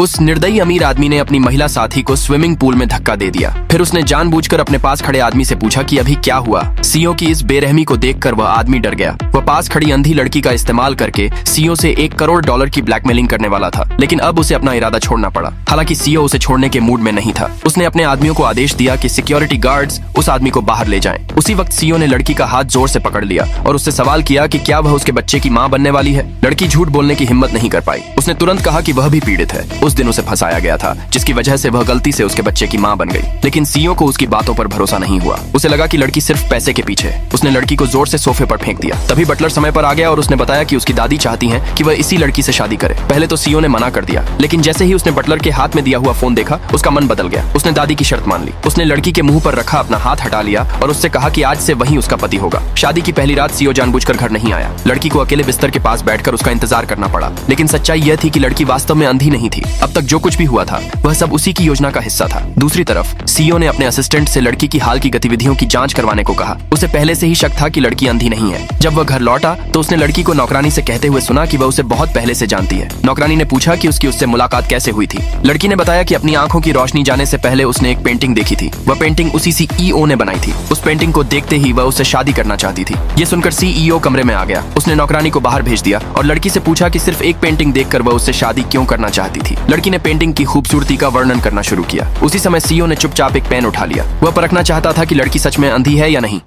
उस निर्दयी अमीर आदमी ने अपनी महिला साथी को स्विमिंग पूल में धक्का दे दिया। फिर उसने जानबूझकर अपने पास खड़े आदमी से पूछा कि अभी क्या हुआ। सीओ की इस बेरहमी को देखकर वह आदमी डर गया। वह पास खड़ी अंधी लड़की का इस्तेमाल करके सीओ से $1 करोड़ की ब्लैकमेलिंग करने वाला था, लेकिन अब उसे अपना इरादा छोड़ना पड़ा। हालांकि सीओ उसे छोड़ने के मूड में नहीं था। उसने अपने आदमियों को आदेश दिया कि सिक्योरिटी गार्ड्स उस आदमी को बाहर ले जाएं। उसी वक्त सीओ ने लड़की का हाथ जोर से पकड़ लिया और उससे सवाल किया कि क्या वह उसके बच्चे की मां बनने वाली है। लड़की झूठ बोलने की हिम्मत नहीं कर पाई। उसने तुरंत कहा कि वह भी पीड़ित है। उस दिन उसे फंसाया गया था, जिसकी वजह से वह गलती से उसके बच्चे की मां बन गई। लेकिन सीओ को उसकी बातों पर भरोसा नहीं हुआ। उसे लगा कि लड़की सिर्फ पैसे के पीछे है। उसने लड़की को जोर से सोफे पर फेंक दिया। तभी बटलर समय पर आ गया और उसने बताया कि उसकी दादी चाहती हैं कि वह इसी लड़की से शादी करे। पहले तो सीओ ने मना कर दिया, लेकिन जैसे ही उसने बटलर के हाथ में दिया हुआ फोन देखा, उसका मन बदल गया। उसने दादी की शर्त मान ली। उसने लड़की के मुंह पर रखा अपना हाथ हटा लिया और उससे कहा कि आज से वही उसका पति होगा। शादी की पहली रात सीओ जानबूझकर घर नहीं आया। लड़की को अकेले बिस्तर के पास बैठकर उसका इंतजार करना पड़ा। लेकिन सच्चाई यह थी कि लड़की वास्तव में अंधी नहीं थी। अब तक जो कुछ भी हुआ था वह सब उसी की योजना का हिस्सा था। दूसरी तरफ सीओ ने अपने असिस्टेंट से लड़की की हाल की गतिविधियों की जांच करवाने को कहा। उसे पहले से ही शक था कि लड़की अंधी नहीं है। जब वह घर लौटा तो उसने लड़की को नौकरानी से कहते हुए सुना कि वह उसे बहुत पहले से जानती है। नौकरानी ने पूछा कि उससे मुलाकात कैसे हुई थी। लड़की ने बताया कि अपनी आंखों की रोशनी जाने से पहले उसने एक पेंटिंग देखी थी। वह पेंटिंग उसी सीईओ ने बनाई थी। उस पेंटिंग को देखते ही वह उससे शादी करना चाहती थी। ये सुनकर सीईओ कमरे में आ गया। उसने नौकरानी को बाहर भेज दिया और लड़की से पूछा कि सिर्फ एक पेंटिंग देखकर वह उससे शादी क्यों करना चाहती थी। लड़की ने पेंटिंग की खूबसूरती का वर्णन करना शुरू किया। उसी समय सीईओ ने चुपचाप एक पेन उठा लिया। वह परखना चाहता था कि लड़की सच में अंधी है या नहीं।